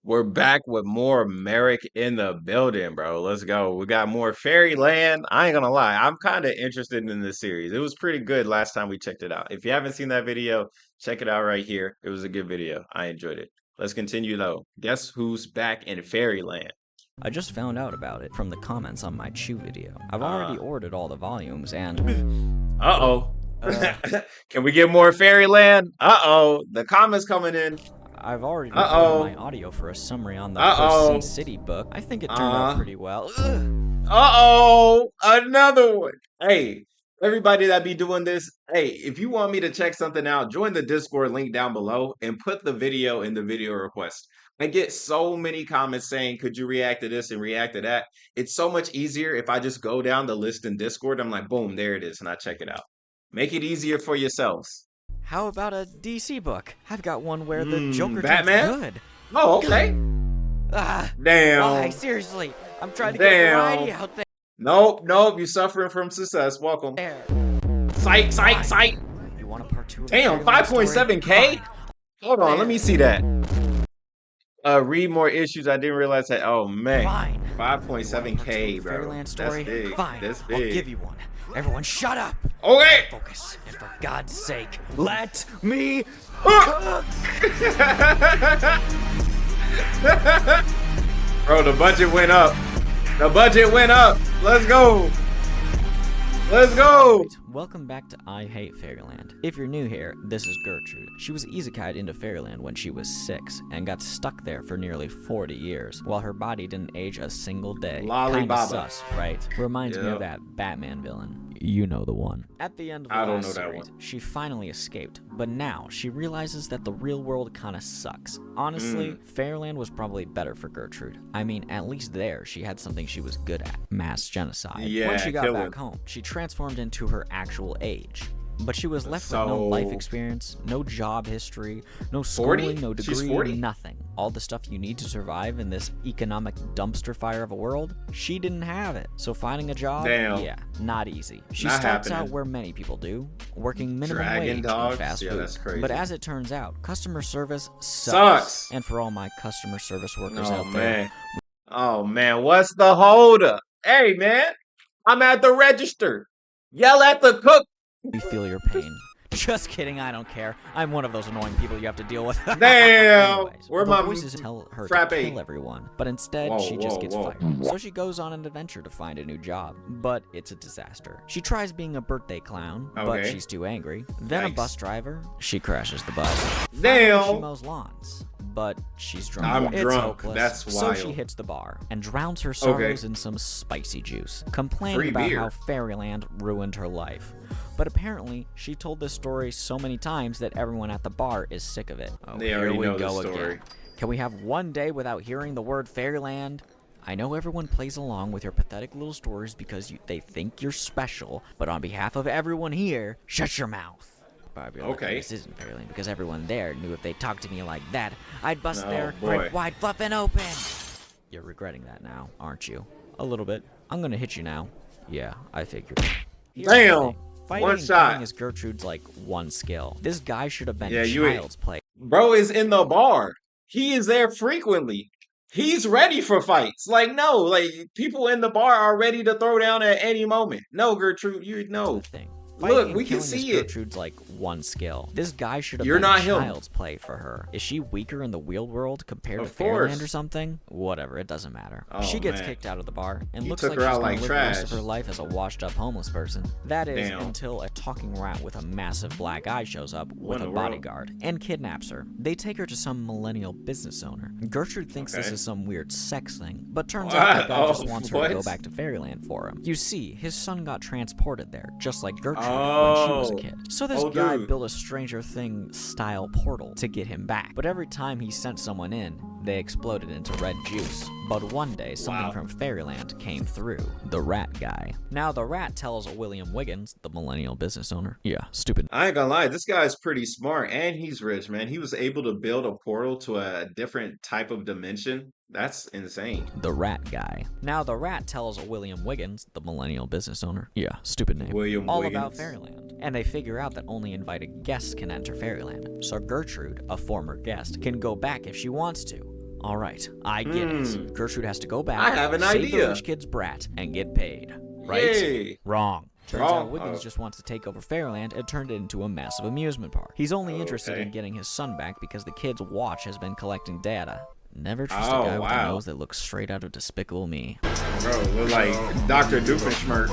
We're back with more Merrick in the building, bro. Let's go. We got more Fairyland. I ain't gonna lie, I'm kind of interested in this series. It was pretty good last time we checked it out. If you haven't seen that video, check it out right here. It was a good video. I enjoyed it. Let's continue though. Guess who's back in Fairyland? I just found out about it from the comments on my Chew video. I've Uh, already ordered all the volumes and uh-oh. uh, Can we get more Fairyland? Uh-oh. The comments coming in. I've already recorded my Uh-oh. audio for a summary on the first Sin Uh-oh. City book. I think it turned out Uh, pretty well. Ugh. Uh-oh, another one. Hey, everybody that be doing this, hey, if you want me to check something out, join the Discord link down below and put the video in the video request. I get so many comments saying, could you react to this and react to that? It's so much easier if I just go down the list in Discord. I'm like, boom, there it is, and I check it out. Make it easier for yourselves. How about a DC book? I've got one where the Joker turns Batman? good. Oh, okay. Ah, why? Damn. Seriously, I'm trying to get a variety Damn. out Nope, nope, you're suffering from success. Welcome. there. Psych, psych, Fine. psych. You want a part 2 of the Damn, Fairyland story? 5.7K? Fine. Hold on, let me There. see that. Read more issues. I didn't realize that. Oh man, Fine. You want a part 2 of 5.7K, the bro. Fairyland That's story? big. Fine. That's I'll big. give you one. Everyone, shut up. Okay. Focus. And for God's sake, let me Ah! Bro, the budget went up. The budget went up. Let's go. Let's go. Alright, welcome back to I Hate Fairyland. If you're new here, this is Gertrude. She was isekai'd into Fairyland when she was 6 and got stuck there for nearly 40 years, while her body didn't age a single day. Lolly Kinda Baba. sus, right? Reminds me Yeah. of that Batman villain. You know the one. At the end of the I don't last know that series, one. she finally escaped, but now she realizes that the real world kinda sucks. Honestly, Fairyland was probably better for Gertrude. I mean, at least there, she had something she was good at. Mass genocide. Yeah, When she got killing. back home, she transformed into her actual age. But she was left with no So- life experience, no job history, no 40? schooling, no She's degree, 40? nothing. All the stuff you need to survive in this economic dumpster fire of a world, she didn't have it. So finding a job, Damn. yeah, not easy. She Not starts out happening. where many people do, working minimum Dragon wage dogs? in fast Yeah, food. that's crazy. But as it turns out, customer service Sucks. And for all my customer service workers Oh out there, man. Oh man, what's the holdup? Hey man, I'm at the register. Yell at the cook. we feel your pain. Just kidding, I don't care. I'm one of those annoying people you have to deal with. Damn, Anyways, where the my voices tell her frappe? to kill everyone, but instead Whoa, she just whoa, gets whoa. fired. So she goes on an adventure to find a new job, but it's a disaster. She tries being a birthday clown, but Okay. she's too angry. Then a Yikes. bus driver, she crashes the bus. Finally, Damn. she mows lawns, but she's drunk. I'm It's drunk. hopeless. That's So she wild. hits the bar and drowns her sorrows in some spicy juice, complaining Free about beer. how Fairyland ruined her life. But apparently, she told this story so many times that everyone at the bar is sick of it. Oh, They here already we know the go story. again. Can we have one day without hearing the word Fairyland? I know everyone plays along with your pathetic little stories because they think you're special, but on behalf of everyone here, shut your mouth. Barbie, Okay. this isn't Fairyland because everyone there knew if they talked to me like that, I'd bust Oh, their boy. great wide fluffing open. You're regretting that now, aren't you? A little bit. I'm gonna hit you now. Yeah, I figured. Here's the Damn. thing. Fighting One and shot. killing is Gertrude's like one skill. This guy should have been Yeah, you ain't- child's play. Bro is in the bar. He is there frequently. He's ready for fights. Like, no, like people in the bar are ready to throw down at any moment. No, Gertrude, you know. Thing. Look, Fighting and we can killing see is it. Gertrude's like one skill. This guy should have You're been not him. child's play for her. Is she weaker in the real world compared Of to Fairyland course. or something? Whatever, it doesn't matter. Oh, She gets man. kicked out of the bar and He looks took like her she's out gonna like live the rest of trash. her life as a washed-up homeless person. That is Damn. until a talking rat with a massive black eye shows up with in a the world? bodyguard and kidnaps her. They take her to some millennial business owner. Gertrude thinks this Okay. is some weird sex thing, but turns out the guy just Oh, wants her to go what? back to Fairyland for him. You see, his son got transported there, just like Gertrude when she was a Oh. kid. So this Oh, guy dude. built a Stranger Thing style portal to get him back. But every time he sent someone in, they exploded into red juice. But one day, something Wow. from Fairyland came through. The rat guy. Now, the rat tells William Wiggins, the millennial business owner. Yeah, stupid. I ain't gonna lie, this guy's pretty smart and he's rich, man. He was able to build a portal to a different type of dimension. That's insane. The rat guy. Now, the rat tells William Wiggins, the millennial business owner. Yeah, stupid name. William all Wiggins. about Fairyland. And they figure out that only invited guests can enter Fairyland. So Gertrude, a former guest, can go back if she wants to. All right, I get it. Gertrude has to go back, I have an save the idea. rich kid's brat, and get paid. Right? Yay. Wrong. Turns Wrong. out Wiggins just wants to take over Fairyland and turn it into a massive amusement park. He's only interested Okay. in getting his son back because the kid's watch has been collecting data. Never trust Oh, a guy with a wow. nose that looks straight out of Despicable Me. Bro, look like Dr. Doofenshmirtz.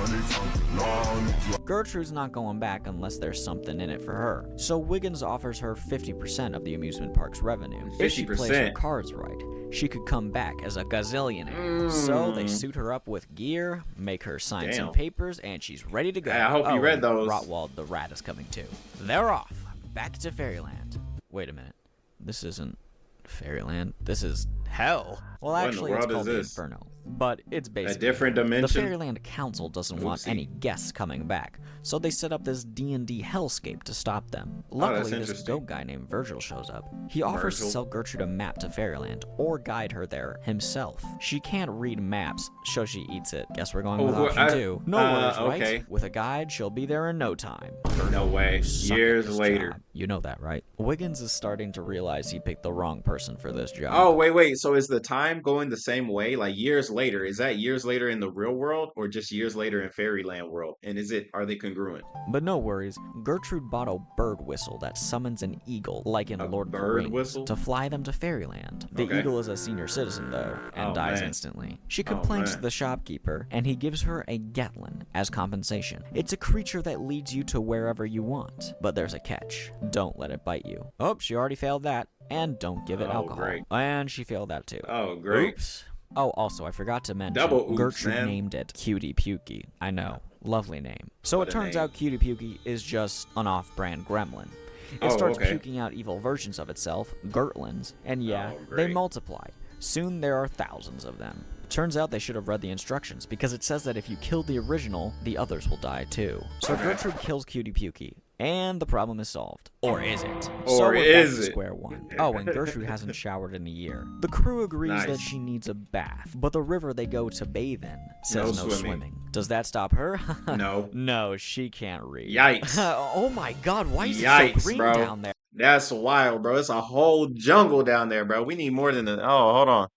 Gertrude's not going back unless there's something in it for her. So Wiggins offers her 50% of the amusement park's revenue. If she plays her 50%. cards right, she could come back as a gazillionaire. So they suit her up with gear, make her sign some Damn. papers, and she's ready to go. Hey, I hope you read and those. Rotwald the rat is coming too. They're off. Back to Fairyland. Wait a minute. This isn't Fairyland. This is hell. Well, What in the actually, it's world is called the this? Inferno. But it's A basically different the dimension? Fairyland Council doesn't want Oopsie. any guests coming back, so they set up this D&D hellscape to stop them. Oh, that's Luckily, this interesting. goat guy named Virgil shows up. He offers to Virgil? sell Gertrude a map to Fairyland, or guide her there himself. She can't read maps, so she eats it. Guess we're going with Oh, option 2. No worries, right? okay. With a guide, she'll be there in no time. No way. You suck at Years this later. job. You know that, right? Wiggins is starting to realize he picked the wrong person for this job. Oh, wait. So is the time going the same way? Like years later? Is that years later in the real world or just years later in Fairyland world? And are they congruent? But no worries, Gertrude bought a bird whistle that summons an eagle, like in A Lord of the bird Rings, whistle? to fly them to Fairyland. The Okay. eagle is a senior citizen, though, and Oh, dies man. instantly. She Oh, complains to man. the shopkeeper, and he gives her a Gatlin as compensation. It's a creature that leads you to wherever you want. But there's a catch. Don't let it bite you. Oh, she already failed that. And don't give it Oh, alcohol. great. And she failed that, too. Oh, great. Oops. Oh, also, I forgot to mention, Double oops, Gertrude man. named it Cutie Pukey. I know. Lovely name. So What it a turns name. out Cutie Pukey is just an off-brand gremlin. It Oh, starts okay. puking out evil versions of itself, Gertlins, and yeah, Oh, they great. multiply. Soon there are thousands of them. Turns out they should have read the instructions, because it says that if you kill the original, the others will die too. So Okay. Gertrude kills Cutie Pukey, and the problem is solved. Or is it? Or so we're is back to it? square one. Oh, and Gertrude hasn't showered in a year. The crew agrees that Nice. she needs a bath, but the river they go to bathe in says No no swimming. swimming. Does that stop her? No. No, she can't read. Yikes. Oh my god, why is it Yikes, so green bro. down there? That's wild, bro. It's a whole jungle down there, bro. We need more than oh, hold on.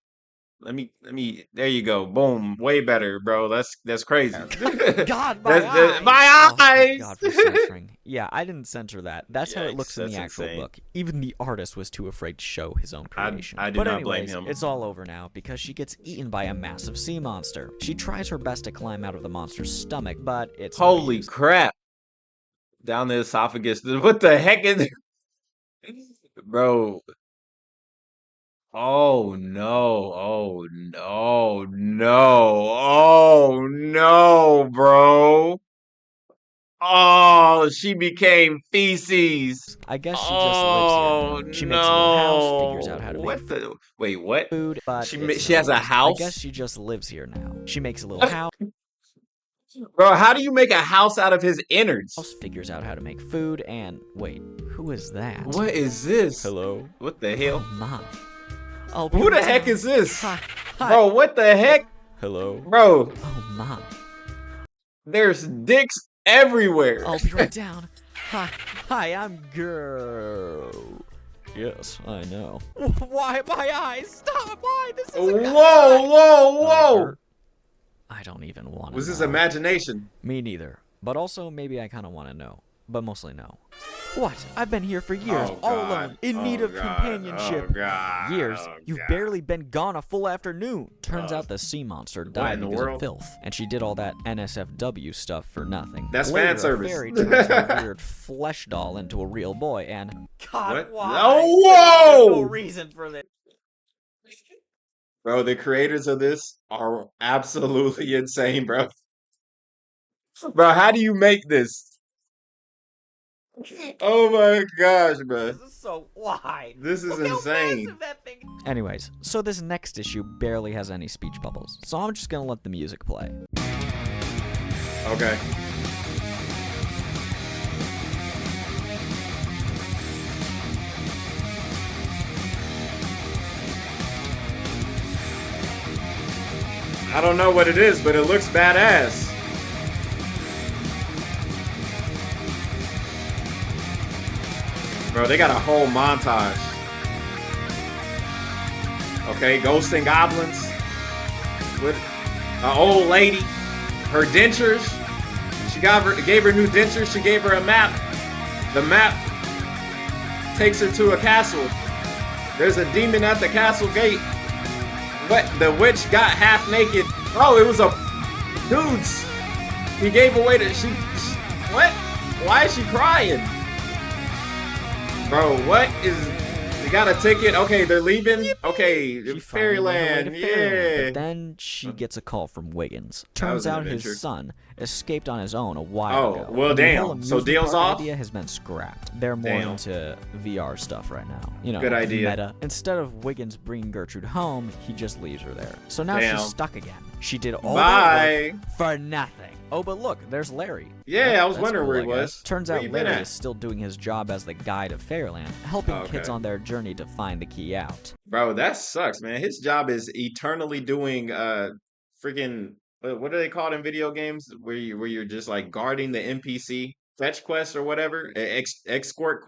There you go. Boom. Way better, bro. That's crazy. God, my eyes! My Oh, thank eyes! God for censoring. Yeah, I didn't censor that. That's how it Yikes, looks in the that's actual insane. book. Even the artist was too afraid to show his own I creation. do but not blame anyways, him. it's all over now because she gets eaten by a massive sea monster. She tries her best to climb out of the monster's stomach, but it's no Holy use. crap. Down the esophagus. What the heck is Bro. Oh no. Oh no. No. Oh no, bro. Oh, she became feces. I guess she Oh just lives here. She makes a little house, figures no. out how to What make the Wait, what? food, but She it's she no has a use. I house? guess she just lives here now. She makes a little house, Bro, how do you make a house out of his innards? figures out how to make food, and wait, who is that? What is this? Hello? What the Oh hell? my. I'll be Who the right heck down. is this? Hi. Hi. Bro, what the heck? Hello? Bro, Oh my. there's dicks everywhere. I'll be right down. Hi, I'm girl. Yes, I know. Why my eyes? Stop! Why? This is Whoa. I don't even want to Was this know. imagination? Me neither. But also, maybe I kind of want to know. But mostly no. What? I've been here for years, Oh, all God. alone, in need Oh, of God. companionship. Oh, God. Years? Oh, You've God. barely been gone a full afternoon. Turns Oh. out the sea monster in died the because of world? filth, and she did all that NSFW stuff for nothing. That's Later, fan service. A fairy turns her weird flesh doll into a real boy, and God, What? why? Oh, There's no whoa! reason for this. Bro, the creators of this are absolutely insane, bro. Bro, how do you make this? Oh my gosh, bro. This is so wide. This is Look how insane. massive that thing. Anyways, so this next issue barely has any speech bubbles, so I'm just gonna let the music play. Okay. I don't know what it is, but it looks badass. Bro, they got a whole montage of Okay, ghosts and goblins. With an old lady. Her dentures. She gave her new dentures. She gave her a map. The map takes her to a castle. There's a demon at the castle gate. What? The witch got half naked. Oh, it was a dude's. He gave away what? Why is she crying? Bro, what is... They got a ticket. Okay, they're leaving. Yippee. Okay, Fairyland. Yeah. But then she gets a call from Wiggins. Turns out his son escaped on his own a while ago. Oh, well, damn. So deal's off? The idea has been scrapped. They're more into VR stuff right now. You know, good idea. Meta. Instead of Wiggins bringing Gertrude home, he just leaves her there. So now she's stuck again. She did all that work for nothing. Oh, but look, there's Larry. Yeah, I was wondering where he was. Turns out Larry is still doing his job as the guide of Fairyland, helping kids on their journey to find the key out. Bro, that sucks, man. His job is eternally doing freaking what do they call it in video games where you're just like guarding the NPC fetch quests or whatever, escort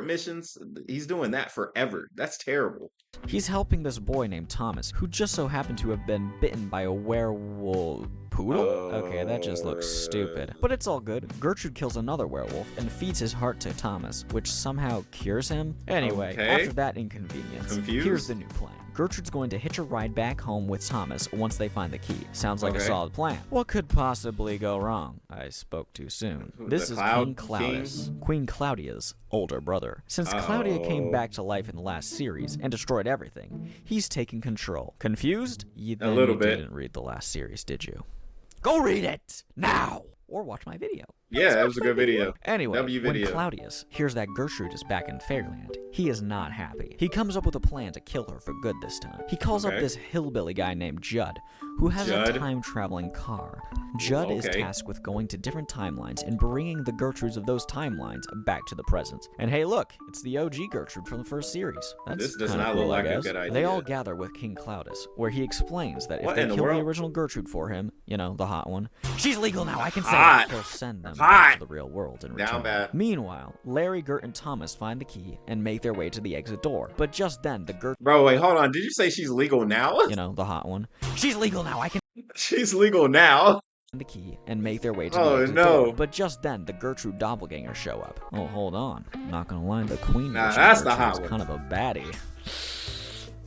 missions. He's doing that forever. That's terrible. He's helping this boy named Thomas, who just so happened to have been bitten by a werewolf. Poodle? Okay, that just looks stupid. But it's all good. Gertrude kills another werewolf and feeds his heart to Thomas, which somehow cures him. Anyway, after that inconvenience, here's the new plan. Gertrude's going to hitch a ride back home with Thomas once they find the key. Sounds like a solid plan. What could possibly go wrong? I spoke too soon. This is King Claudius, Queen Claudia's older brother. Since Claudia came back to life in the last series and destroyed everything, he's taken control. Confused? You didn't read the last series, did you? Go read it now! Or watch my video. Yeah, that was a good video. Anyway, when Claudius hears that Gertrude is back in Fairyland, he is not happy. He comes up with a plan to kill her for good this time. He calls up this hillbilly guy named Judd, who has a time-traveling car. Judd is tasked with going to different timelines and bringing the Gertrudes of those timelines back to the present. And hey, look, it's the OG Gertrude from the first series. This does not look like a good idea. They all gather with King Claudius, where he explains that if they kill the original Gertrude for him, you know, the hot one, she's legal now, I can say that. He'll send them back to the real world in return. Meanwhile, Larry, Gert, and Thomas find the key and make their way to the exit door. But just then, the Gertrude... Bro, wait, hold on. Did you say she's legal now? You know, the hot one. She's legal now, I can... She's legal now? The key and make their way to the exit door. But just then, the Gertrude doppelgangers show up. Oh, hold on. Not gonna lie, the queen that's the hot one. Kind of a baddie.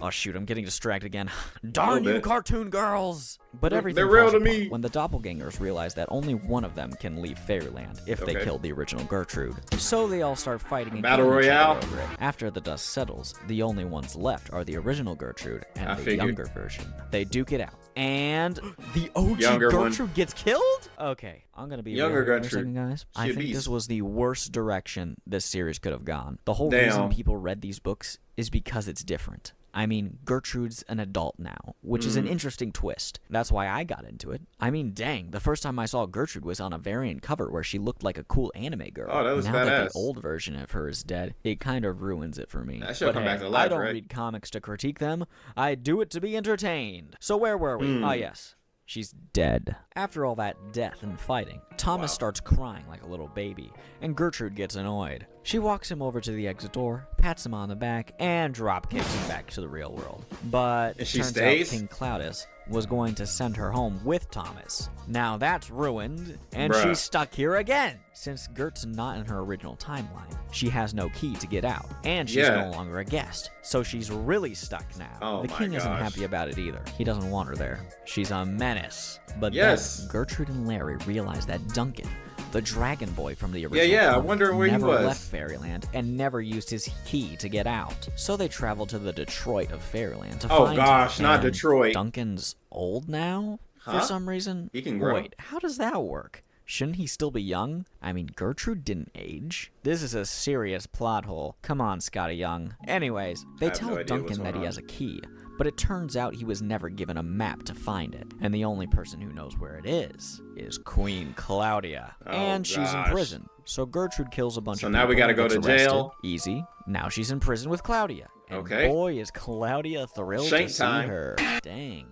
Oh shoot, I'm getting distracted again. Darn you, cartoon girls! But everything they're real to falls me. When the doppelgangers realize that only one of them can leave Fairyland if they kill the original Gertrude. So they all start fighting and Battle Royale. Over it. After the dust settles, the only ones left are the original Gertrude and the younger version. They duke it out. And the OG Gertrude gets killed? Okay, I'm gonna be younger real for a second, guys. I think this was the worst direction this series could have gone. The whole reason people read these books is because it's different. I mean, Gertrude's an adult now, which is an interesting twist. That's why I got into it. I mean, dang, the first time I saw Gertrude was on a variant cover where she looked like a cool anime girl. Oh, that was now badass. that the old version of her is dead, it kind of ruins it for me. That should come back to life, I don't read comics to critique them. I do it to be entertained. So where were we? Ah, yes. She's dead. After all that death and fighting, Thomas starts crying like a little baby, and Gertrude gets annoyed. She walks him over to the exit door, pats him on the back, and drop kicks him back to the real world. But it turns out King Claudius was going to send her home with Thomas. Now that's ruined, and she's stuck here again. Since Gert's not in her original timeline, she has no key to get out, and she's no longer a guest. So she's really stuck now. The king isn't happy about it either. He doesn't want her there. She's a menace. But then Gertrude and Larry realize that Duncan, the dragon boy from the original I wonder where he was. Never left Fairyland and never used his key to get out. So they travel to the Detroit of Fairyland to find him. Not Detroit. Duncan's old now for some reason. He can grow. Wait, how does that work? Shouldn't he still be young? I mean, Gertrude didn't age. This is a serious plot hole. Come on, Scotty Young. Anyways, they tell Duncan that he has a key, but it turns out he was never given a map to find it, and the only person who knows where it is Queen Claudia. And she's in prison. So Gertrude kills a bunch of people. So now we gotta go to jail. Easy. Now she's in prison with Claudia. And boy, is Claudia thrilled to see her. Dang.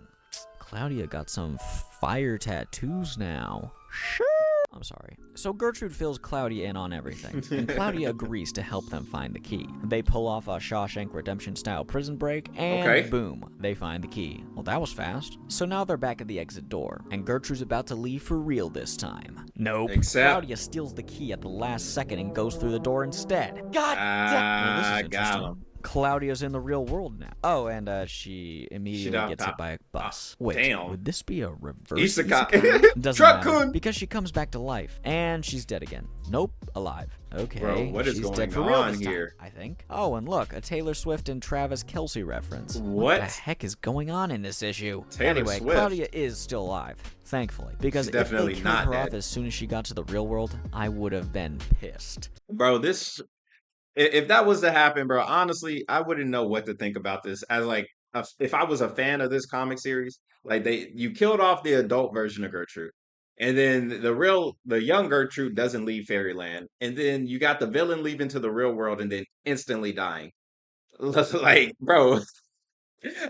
Claudia got some fire tattoos now. Sure. I'm sorry. So Gertrude fills Claudia in on everything, and Claudia agrees to help them find the key. They pull off a Shawshank Redemption-style prison break, and Okay. boom, they find the key. Well, that was fast. So now they're back at the exit door, and Gertrude's about to leave for real this time. Nope. Except, Claudia steals the key at the last second and goes through the door instead. God damn! Well, this is got interesting. him. Claudia's in the real world now. Oh, and she immediately She gets hit by a bus. Oh, Wait, damn. would this be a reverse Isekai. isekai? Doesn't Truck matter, Kun. because she comes back to life, and she's dead again. Nope, alive. Okay, Bro, what is she's going dead for real on this time, here? I think. Oh, and look, a Taylor Swift and Travis Kelce reference. What? the heck is going on in this issue? Taylor Anyway, Swift. Claudia is still alive, thankfully, because She's if they definitely killed not her off dead. as soon as she got to the real world, I would have been pissed. Bro, if that was to happen, bro, honestly, I wouldn't know what to think about this. As like, if I was a fan of this comic series, like you killed off the adult version of Gertrude, and then the young Gertrude doesn't leave Fairyland, and then you got the villain leaving to the real world and then instantly dying. Like, bro,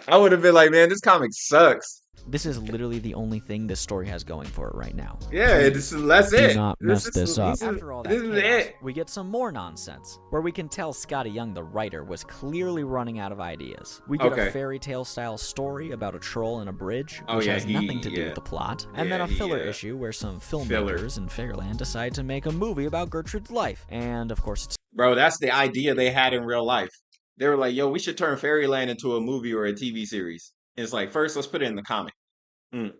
I would have been like, man, this comic sucks. This is literally the only thing this story has going for it right now. Yeah, that's Do it. not mess this up. This is, After all that this is chaos, it. we get some more nonsense, where we can tell Scotty Young, the writer, was clearly running out of ideas. We get Okay. a fairy tale style story about a troll in a bridge, Oh, which yeah, has nothing to do with the plot, and then a filler issue where some filmmakers in Fairyland decide to make a movie about Gertrude's life. And of course, it's Bro, that's the idea they had in real life. They were like, yo, we should turn Fairyland into a movie or a TV series. And it's like, first, let's put it in the comic. Mm.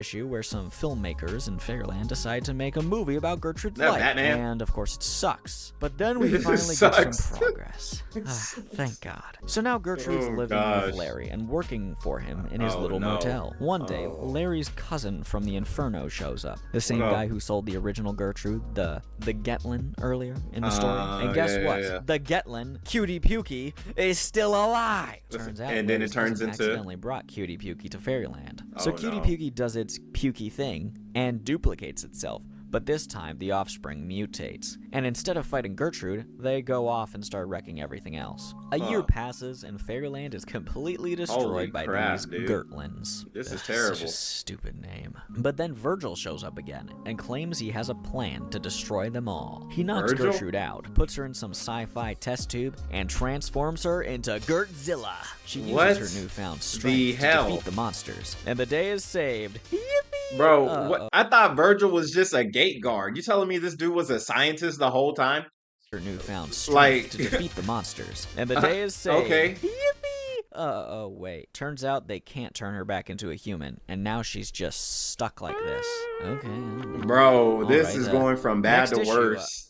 issue where some filmmakers in Fairyland decide to make a movie about Gertrude's That life. Batman. And of course it sucks. But then we It finally get sucks. some progress. Thank God. So now Gertrude's Oh, living gosh. with Larry and working for him in his Oh, little no. motel. One day, Oh. Larry's cousin from the Inferno shows up. The same What up? guy who sold the original Gertrude, the Getlin, earlier in the story. And guess yeah, what? yeah. The Getlin, Cutie Pukey, is still alive. Turns out And then it Larry's turns cousin into- accidentally brought Cutie Pukey to Fairyland. So Oh, Cutie no. Pukey does its pukey thing and duplicates itself, but this time the offspring mutates. And instead of fighting Gertrude, they go off and start wrecking everything else. A year Huh. passes and Fairyland is completely destroyed Holy by crap, these dude. Gertlins. This is Such terrible. a stupid name. But then Virgil shows up again and claims he has a plan to destroy them all. He knocks Virgil? Gertrude out, puts her in some sci-fi test tube, and transforms her into Gertzilla. She uses What her newfound the strength to hell? defeat the monsters, and the day is saved. Yippee! Bro, what? I thought Virgil was just a gate guard. You telling me this dude was a scientist the whole time? Her newfound strength Like- to defeat the monsters, and the day is saved. Okay. Yippee! Oh, wait. Turns out they can't turn her back into a human, and now she's just stuck like this. Okay. Bro, this Alright, is going from bad next to issue, worse.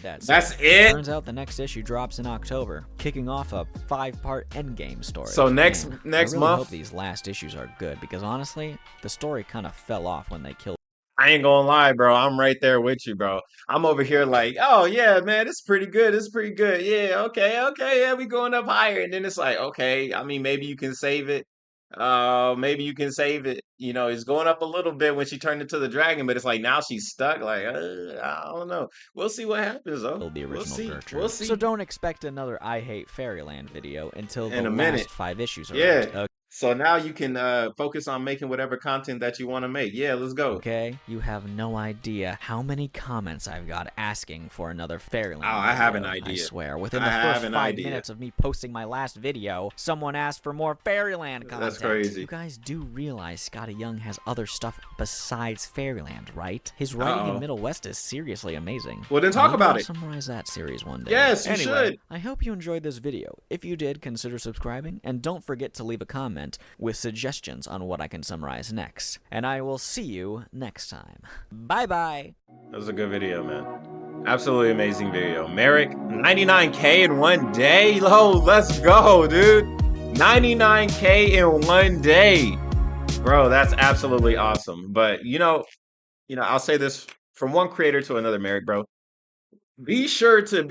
That's it? Turns out the next issue drops in October, kicking off a 5-part endgame story. So next Man, next I really month, hope these last issues are good, because honestly, the story kind of fell off when they killed. I ain't gonna lie, bro. I'm right there with you, bro. I'm over here like, oh yeah, man, it's pretty good. It's pretty good. Yeah, okay, yeah, we going up higher. And then it's like, okay, I mean, maybe you can save it. Maybe you can save it. You know, it's going up a little bit when she turned into the dragon, but it's like now she's stuck. Like, I don't know. We'll see what happens, though. The original We'll see. Gertrude. We'll see. So don't expect another I Hate Fairyland video until the In a last minute. 5 issues are Yeah. out. So now you can focus on making whatever content that you want to make. Yeah, let's go. Okay, you have no idea how many comments I've got asking for another Fairyland. Oh, I have an video, I idea. swear, within I the have first an 5 idea. minutes of me posting my last video, someone asked for more Fairyland content. That's crazy. You guys do realize Scotty Young has other stuff besides Fairyland, right? His writing Uh-oh. in Middle West is seriously amazing. Well, then talk Maybe about I'll it. Summarize that series one day. Yes, you Anyway, should. I hope you enjoyed this video. If you did, consider subscribing, and don't forget to leave a comment with suggestions on what I can summarize next. And I will see you next time. Bye-bye! That was a good video, man. Absolutely amazing video. Merrick, 99K in one day? Yo, let's go, dude. 99K in one day. Bro, that's absolutely awesome. But, I'll say this from one creator to another, Merrick, bro. Be sure to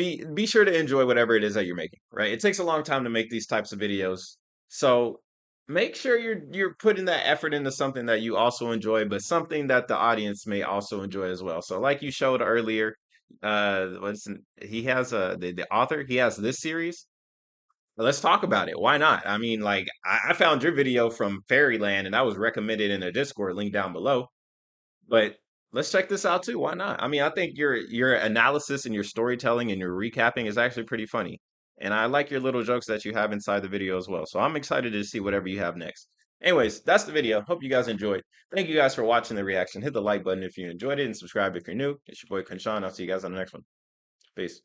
enjoy whatever it is that you're making, right? It takes a long time to make these types of videos. So make sure you're putting that effort into something that you also enjoy, but something that the audience may also enjoy as well. So like you showed earlier, he has the author, he has this series. Let's talk about it. Why not? I mean, like I found your video from Fairyland and that was recommended in the Discord link down below. But let's check this out too. Why not? I mean, I think your analysis and your storytelling and your recapping is actually pretty funny. And I like your little jokes that you have inside the video as well. So I'm excited to see whatever you have next. Anyways, that's the video. Hope you guys enjoyed. Thank you guys for watching the reaction. Hit the like button if you enjoyed it and subscribe if you're new. It's your boy KhunShawn. I'll see you guys on the next one. Peace.